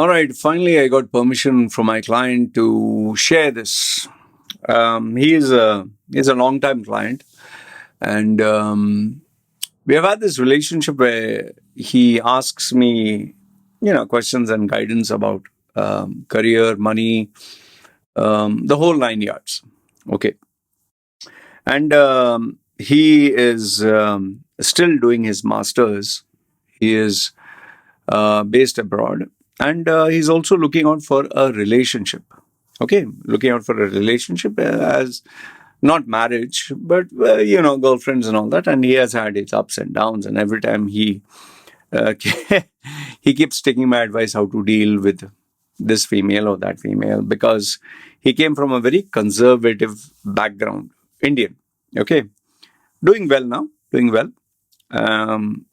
All right, finally, I got permission from my client to share this. He's a long time client, and we have had this relationship where he asks me, questions and guidance about career, money, the whole 9 yards. Okay, and he is still doing his masters. He is based abroad, and he's also looking out for a relationship. Okay, looking out for a relationship as not marriage, but girlfriends and all that. And he has had its ups and downs, and every time he uh, he keeps taking my advice how to deal with this female or that female, because he came from a very conservative background, Indian. Okay, doing well now, doing well.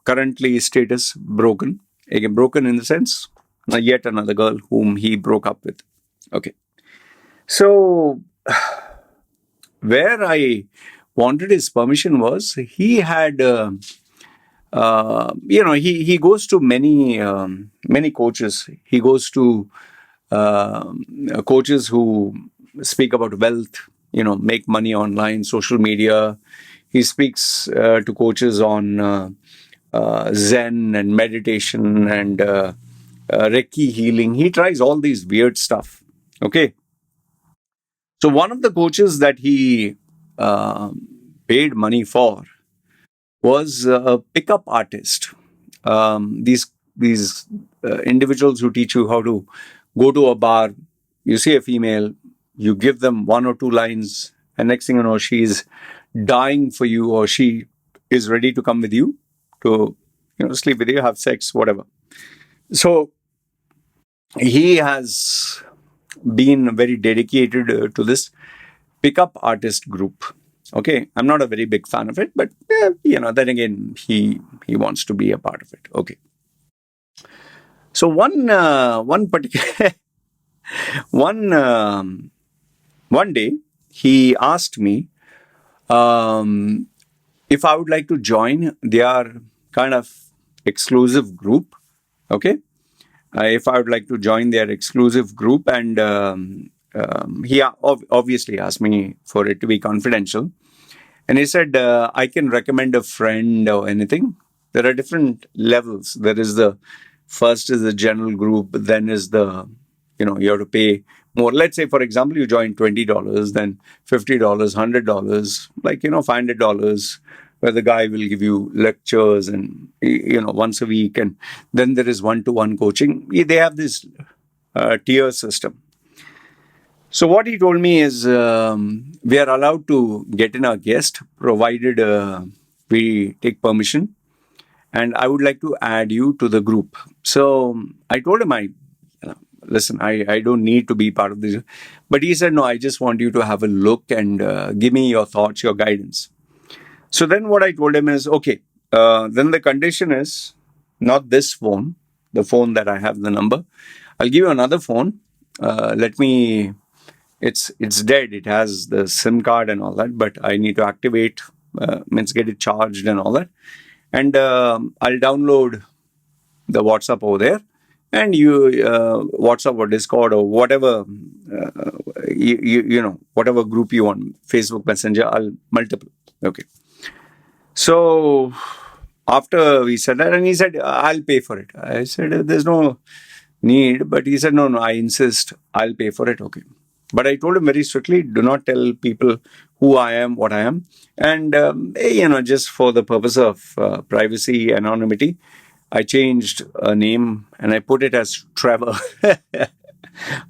Currently, status broken. Again, broken in the sense, yet another girl whom he broke up with. Okay. So, where I wanted his permission was he had, he goes to many coaches. He goes to coaches who speak about wealth, make money online, social media. He speaks to coaches on Zen and meditation and Reiki healing. He tries all these weird stuff. Okay. So one of the coaches that he paid money for was a pickup artist. These individuals who teach you how to go to a bar. You see a female, you give them one or two lines, and next thing you know, she's dying for you, or she is ready to come with you to sleep with you, have sex, whatever. So he has been very dedicated to this pickup artist group. Okay, I'm not a very big fan of it, but then again, he wants to be a part of it. Okay. So one particular one day he asked me if I would like to join their kind of exclusive group. Okay, if I would like to join their exclusive group, and he obviously asked me for it to be confidential. And he said, I can recommend a friend or anything. There are different levels. There is the first is the general group, then is the, you have to pay more. Let's say, for example, you join $20, then $50, $100, like, $500, where the guy will give you lectures and, once a week. And then there is one-to-one coaching. They have this tier system. So what he told me is we are allowed to get in our guest, provided we take permission. And I would like to add you to the group. So I told him, listen, I don't need to be part of this. But he said, no, I just want you to have a look and give me your thoughts, your guidance. So then what I told him is, okay, then the condition is not this phone, the phone that I have the number. I'll give you another phone. It's dead. It has the SIM card and all that, but I need to activate, get it charged and all that. And I'll download the WhatsApp over there, and you WhatsApp or Discord or whatever whatever group you want, Facebook Messenger, I'll multiple. Okay. So after we said that, and he said, I'll pay for it. I said, there's no need, but he said, no, I insist, I'll pay for it. Okay. But I told him very strictly, do not tell people who I am, what I am. And, just for the purpose of privacy, anonymity, I changed a name and I put it as Trevor.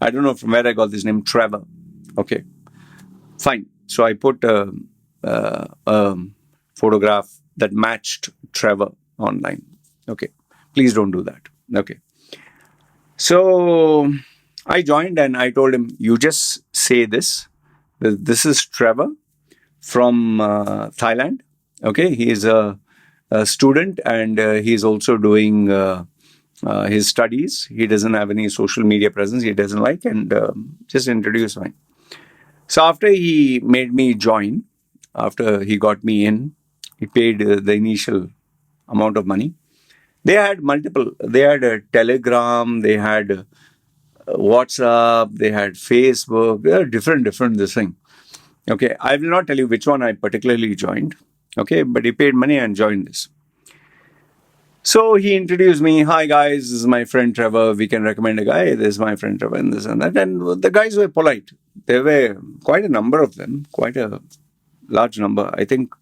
I don't know from where I got this name, Trevor. Okay, fine. So I put a photograph that matched Trevor online. Okay, please don't do that. Okay. So I joined and I told him, you just say this. This is Trevor from Thailand. Okay, he is a student and he's also doing his studies. He doesn't have any social media presence. He doesn't like, and just introduce me. So after he made me join, after he got me in, he paid the initial amount of money. They had multiple. They had a Telegram. They had WhatsApp, they had Facebook, they are different this thing. Okay, I will not tell you which one I particularly joined. Okay, but he paid money and joined this. So he introduced me. Hi guys, this is my friend Trevor. We can recommend a guy. This is my friend Trevor, and this and that. And the guys were polite. There were quite a number of them, quite a large number. I think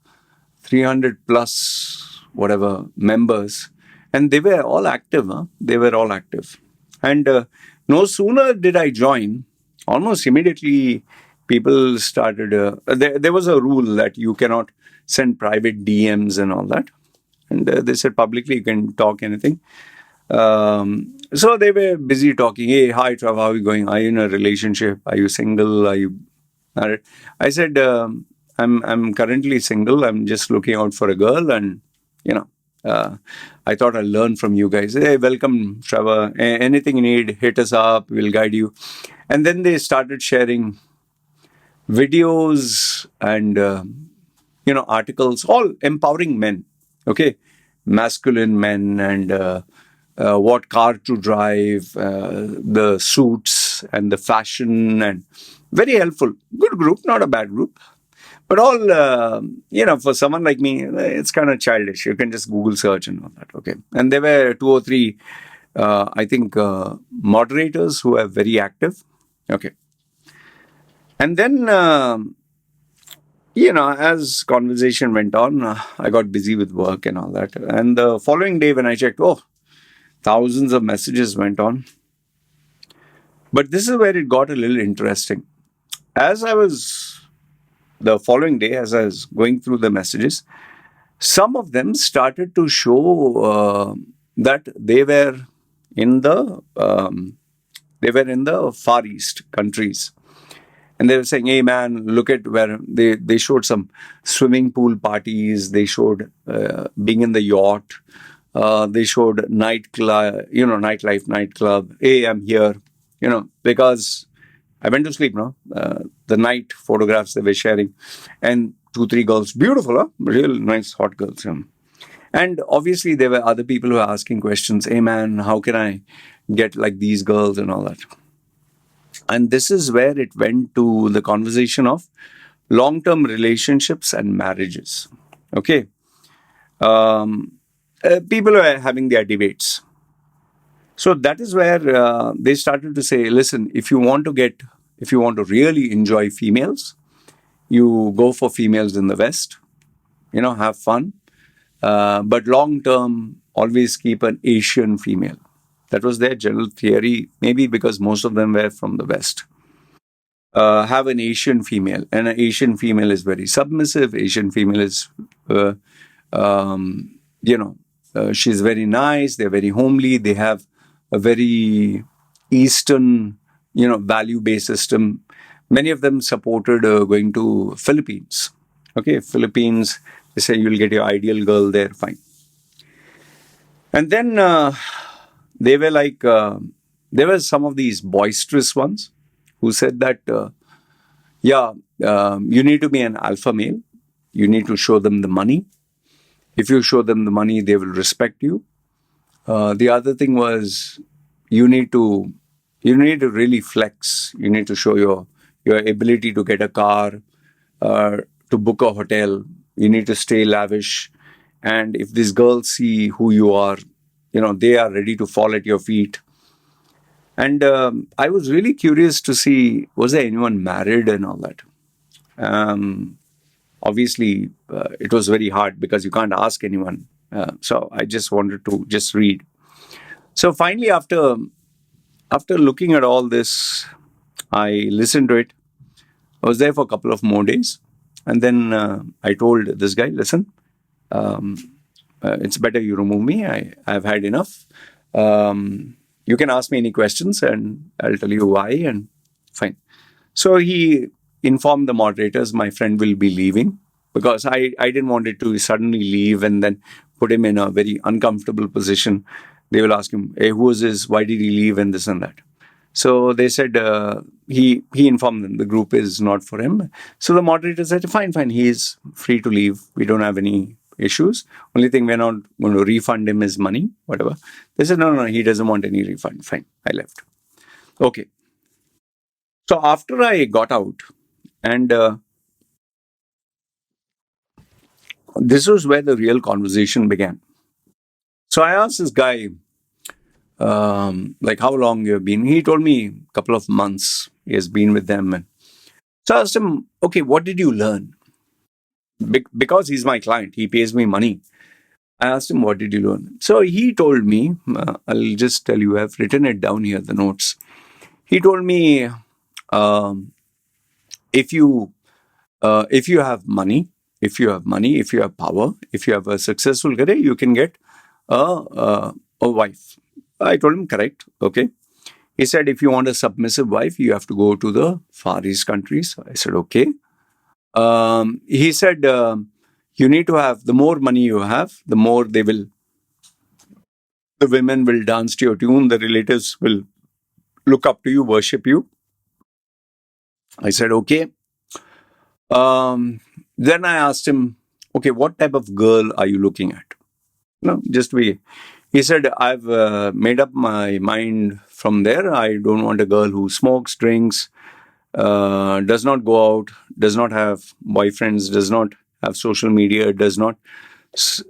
300 plus whatever members, and they were all active. Huh? They were all active. And no sooner did I join, almost immediately people started. There was a rule that you cannot send private DMs and all that. And they said publicly you can talk anything. So they were busy talking. Hey, hi, Trav, how are you going? Are you in a relationship? Are you single? Are you married? I said, I'm currently single. I'm just looking out for a girl, and I thought I'll learn from you guys. Hey, welcome, Trevor. Anything you need, hit us up. We'll guide you. And then they started sharing videos and articles, all empowering men. Okay, masculine men, and what car to drive, the suits and the fashion, and very helpful. Good group, not a bad group. But all, for someone like me, it's kind of childish. You can just Google search and all that. Okay. And there were 2 or 3, I think, moderators who are very active. Okay. And then, as conversation went on, I got busy with work and all that. And the following day when I checked, thousands of messages went on. But this is where it got a little interesting. The following day, as I was going through the messages, some of them started to show that they were in the Far East countries. And they were saying, hey man, look at where they showed some swimming pool parties. They showed being in the yacht. They showed nightlife, nightclub. Hey, I'm here, because I went to sleep, no? The night photographs they were sharing. And 2, 3 girls, beautiful, huh? Real nice, hot girls. And obviously there were other people who were asking questions. Hey man, how can I get like these girls and all that? And this is where it went to the conversation of long-term relationships and marriages. Okay. People were having their debates. So that is where they started to say, listen, if you want to really enjoy females, you go for females in the West, have fun. But long-term, always keep an Asian female. That was their general theory, maybe because most of them were from the West. Have an Asian female, and an Asian female is very submissive. Asian female is, she's very nice. They're very homely. They have a very Eastern, value-based system. Many of them supported going to Philippines. Okay, Philippines, they say you'll get your ideal girl there, fine. And then they were like, there were some of these boisterous ones who said that, you need to be an alpha male. You need to show them the money. If you show them the money, they will respect you. The other thing was you need to really flex. You need to show your ability to get a car, to book a hotel. You need to stay lavish. And if these girls see who you are, they are ready to fall at your feet. And I was really curious to see, was there anyone married and all that? Obviously, it was very hard because you can't ask anyone. So I just wanted to just read. So finally, after looking at all this, I listened to it. I was there for a couple of more days. And then I told this guy, listen, it's better you remove me. I've had enough. You can ask me any questions and I'll tell you why, and fine. So he informed the moderators my friend will be leaving, because I didn't want it to suddenly leave and then put him in a very uncomfortable position. They will ask him, hey, who is this? Why did he leave? And this and that. So they said, he informed them the group is not for him. So the moderator said, fine, he is free to leave. We don't have any issues. Only thing, we're not going to refund him his money, whatever. They said, no, he doesn't want any refund. Fine, I left. Okay. So after I got out, and this was where the real conversation began. So I asked this guy, like, how long you have been? He told me a couple of months he has been with them. And so I asked him, okay, what did you learn? Because he's my client, he pays me money. I asked him, what did you learn? So he told me, I'll just tell you, I've written it down here, the notes. He told me, um, if you have money, if you have power, if you have a successful career, you can get a wife. I told him, correct. Okay. He said, if you want a submissive wife, you have to go to the Far East countries. I said, okay. He said, you need to have, the more money you have, the more the women will dance to your tune, the relatives will look up to you, worship you. I said, okay. Then I asked him, okay, what type of girl are you looking at? No, just we. He said, I've made up my mind from there. I don't want a girl who smokes, drinks, does not go out, does not have boyfriends, does not have social media, does not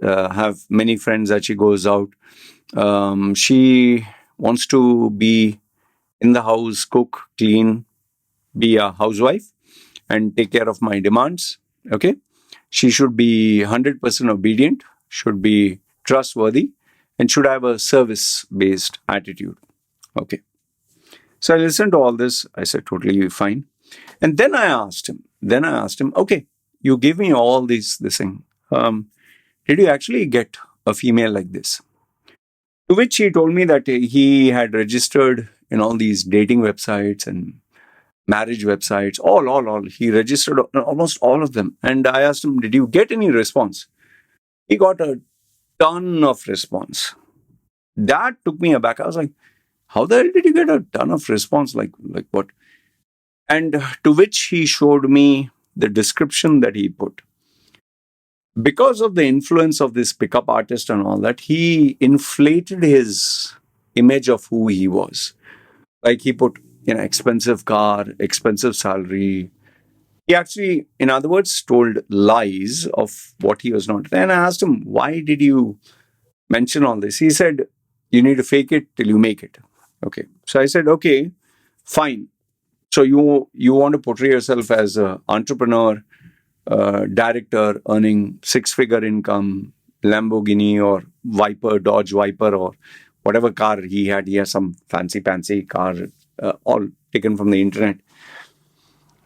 have many friends that she goes out. She wants to be in the house, cook, clean, be a housewife, and take care of my demands. Okay. She should be 100% obedient, should be trustworthy, and should have a service based attitude. Okay. So I listened to all this. I said, totally fine. And then I asked him, okay, you give me all this thing. Did you actually get a female like this? To which he told me that he had registered in all these dating websites and marriage websites, all. He registered almost all of them. And I asked him, did you get any response? He got a ton of response. That took me aback. I was like, how the hell did you get a ton of response? Like what? And to which he showed me the description that he put. Because of the influence of this pickup artist and all that, he inflated his image of who he was. Like he put, expensive car, expensive salary. He actually, in other words, told lies of what he was not. Then I asked him, why did you mention all this? He said, you need to fake it till you make it. Okay. So I said, okay, fine. So you want to portray yourself as an entrepreneur, director earning six-figure income, Lamborghini or Viper, Dodge Viper, or whatever car he had. He has some fancy car, all taken from the internet.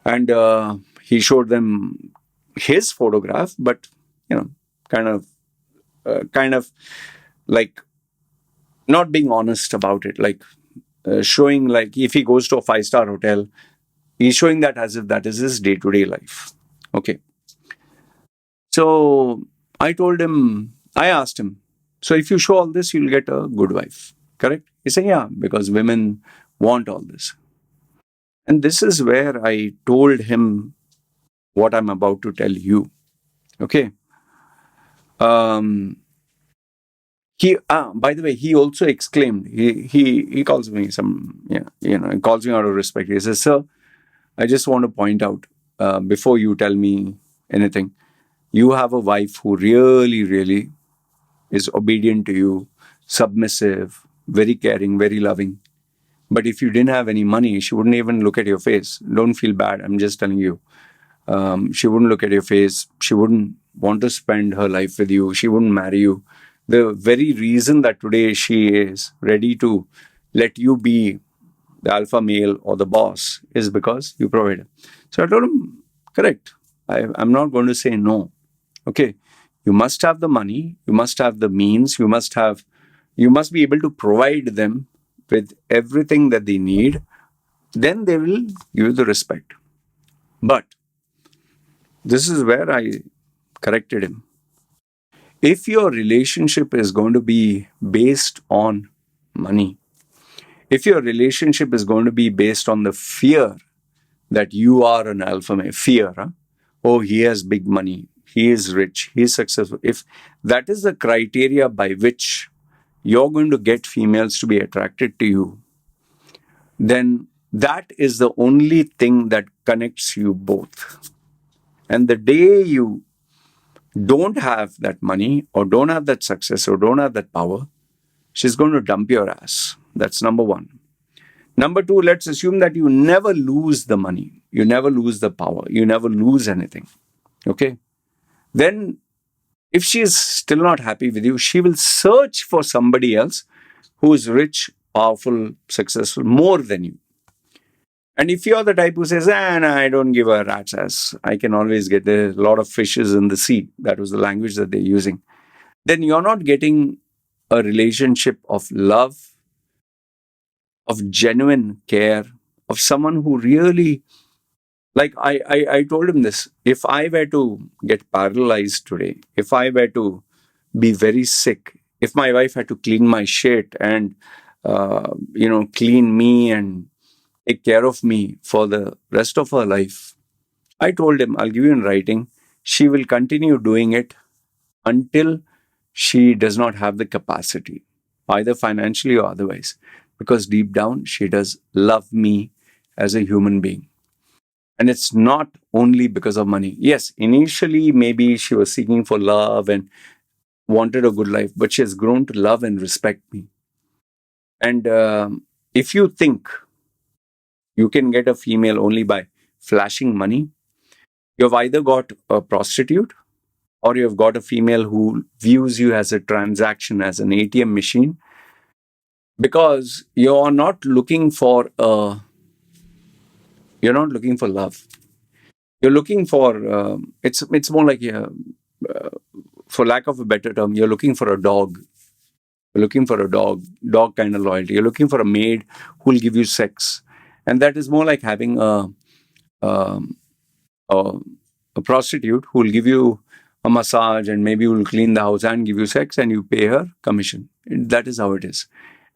And he showed them his photograph, but kind of like not being honest about it, like showing like if he goes to a five-star hotel, he's showing that as if that is his day-to-day life. Okay. So I asked him, so if you show all this, you'll get a good wife, correct? He said, yeah, because women want all this. And this is where I told him what I'm about to tell you. Okay. By the way, he also exclaimed, he calls me he calls me out of respect. He says, sir, I just want to point out, before you tell me anything, you have a wife who really, really is obedient to you, submissive, very caring, very loving. But if you didn't have any money, she wouldn't even look at your face. Don't feel bad. I'm just telling you. She wouldn't look at your face. She wouldn't want to spend her life with you. She wouldn't marry you. The very reason that today she is ready to let you be the alpha male or the boss is because you provided. So I told him, correct. I'm not going to say no. Okay. You must have the money. You must have the means. You must be able to provide them with everything that they need. Then they will give you the respect. But this is where I corrected him. If your relationship is going to be based on money, if your relationship is going to be based on the fear that you are an alpha male, fear, huh? Oh, he has big money, he is rich, he is successful. If that is the criteria by which you're going to get females to be attracted to you, then that is the only thing that connects you both. And the day you don't have that money or don't have that success or don't have that power, she's going to dump your ass. That's number one. Number two, let's assume that you never lose the money, you never lose the power, you never lose anything. Okay. Then, if she is still not happy with you, she will search for somebody else who is rich, powerful, successful, more than you. And if you're the type who says, nah, I don't give a rat's ass, I can always get a lot of fishes in the sea, that was the language that they're using, then you're not getting a relationship of love, of genuine care, of someone who really, like I told him this, if I were to get paralyzed today, if I were to be very sick, if my wife had to clean my shit and, clean me and take care of me for the rest of her life, I told him, I'll give you in writing, she will continue doing it until she does not have the capacity, either financially or otherwise, because deep down she does love me as a human being. And it's not only because of money. Yes, initially maybe she was seeking for love and wanted a good life, but she has grown to love and respect me. And if you think you can get a female only by flashing money, you've either got a prostitute or you've got a female who views you as a transaction, as an ATM machine, because you're not looking for love. You're looking for it's more like for lack of a better term, you're looking for a dog. You're looking for a dog kind of loyalty. You're looking for a maid who will give you sex, and that is more like having um, a, a prostitute who will give you a massage and maybe will clean the house and give you sex, and you pay her commission. That is how it is.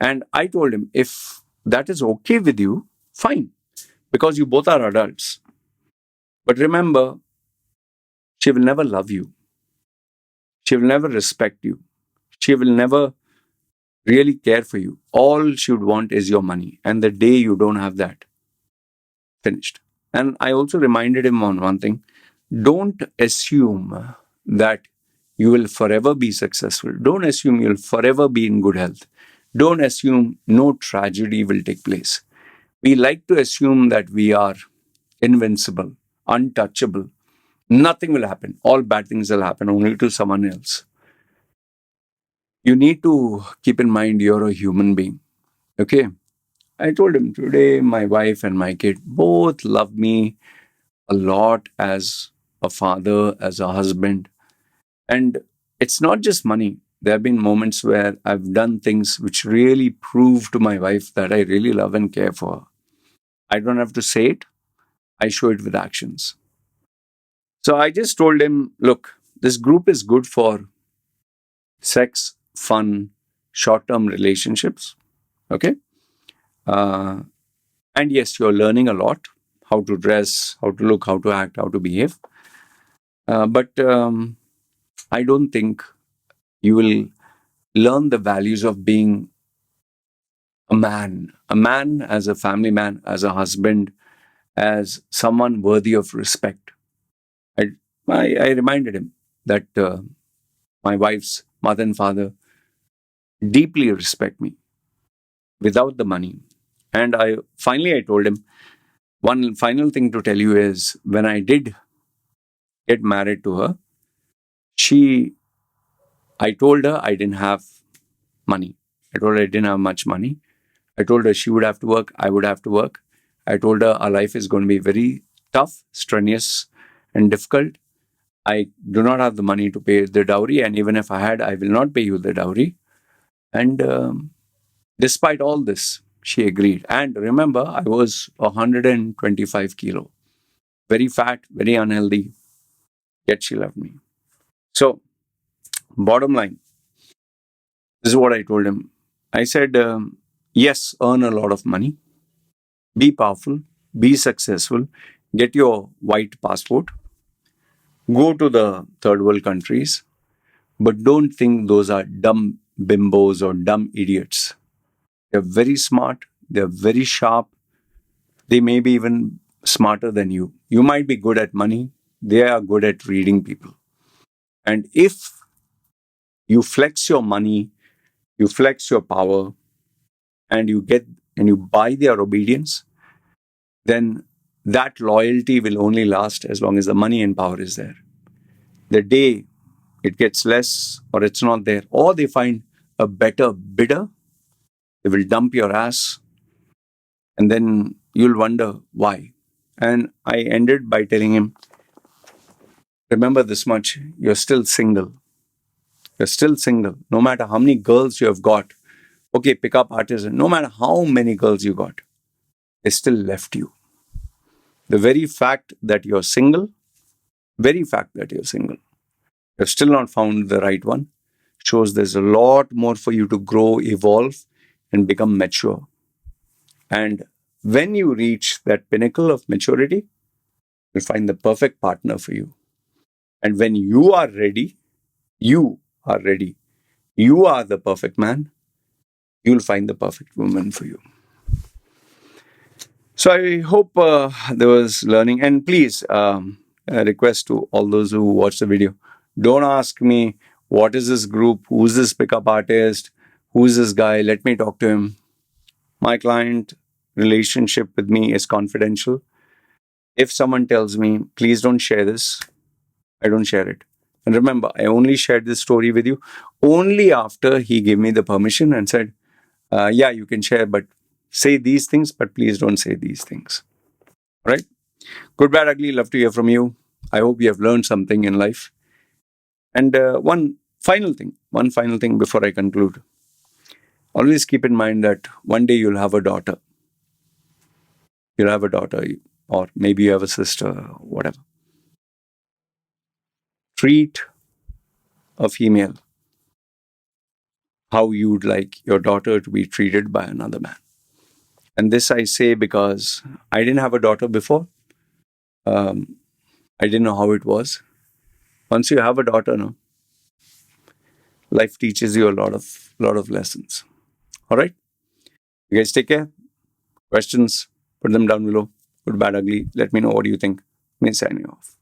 And I told him, if that is okay with you, fine, because you both are adults. But remember, she will never love you. She will never respect you. She will never really care for you. All she would want is your money. And the day you don't have that, finished. And I also reminded him on one thing, don't assume that you will forever be successful. Don't assume you'll forever be in good health. Don't assume no tragedy will take place. We like to assume that we are invincible, untouchable. Nothing will happen. All bad things will happen only to someone else. You need to keep in mind you're a human being. Okay? I told him today, my wife and my kid both love me a lot as a father, as a husband. And it's not just money. There have been moments where I've done things which really prove to my wife that I really love and care for her. I don't have to say it, I show it with actions. So I just told him, look, this group is good for sex, fun, short term relationships. Okay. Uh, and yes, you're learning a lot, how to dress, how to look, how to act, how to behave. But I don't think you will learn the values of being a man as a family man, as a husband, as someone worthy of respect. I, I reminded him that my wife's mother and father deeply respect me without the money. And I told him, one final thing to tell you is when I did get married to her, she, I told her I didn't have money. I told her I didn't have much money. I told her she would have to work, I would have to work. I told her our life is going to be very tough, strenuous, and difficult. I do not have the money to pay the dowry, and even if I had, I will not pay you the dowry. And despite all this, she agreed. And remember, I was 125 kilo, very fat, very unhealthy, yet she loved me. So, bottom line, this is what I told him. I said, yes, earn a lot of money, be powerful, be successful, get your white passport, go to the third world countries, but don't think those are dumb bimbos or dumb idiots. They're very smart, they're very sharp, They may be even smarter than you. You might be good at money. They are good at reading people. And if you flex your money, you flex your power, and you buy their obedience, then that loyalty will only last as long as the money and power is there. The day it gets less or it's not there, or they find a better bidder, they will dump your ass, and then you'll wonder why. And I ended by telling him, remember this much, you're still single. You're still single. No matter how many girls you have got, okay, pickup artist, no matter how many girls you got, they still left you. The very fact that you're single, very fact that you're single, you've still not found the right one, shows there's a lot more for you to grow, evolve, and become mature. And when you reach that pinnacle of maturity, you'll find the perfect partner for you. And when you are ready, you are ready, you are the perfect man, you'll find the perfect woman for you. So I hope there was learning. And please, a request to all those who watch the video, don't ask me, what is this group? Who's this pickup artist? Who's this guy? Let me talk to him. My client relationship with me is confidential. If someone tells me, please don't share this, I don't share it. And remember, I only shared this story with you only after he gave me the permission and said, yeah, you can share, but say these things, but please don't say these things. All right? Good, bad, ugly, love to hear from you. I hope you have learned something in life. And one final thing before I conclude. Always keep in mind that one day you'll have a daughter. You'll have a daughter, or maybe you have a sister, whatever. Treat a female how you'd like your daughter to be treated by another man. And this I say because I didn't have a daughter before. I didn't know how it was. Once you have a daughter, no, life teaches you a lot of lessons. All right, you guys take care. Questions, put them down below. Good, bad, ugly. Let me know what you think. Me signing off.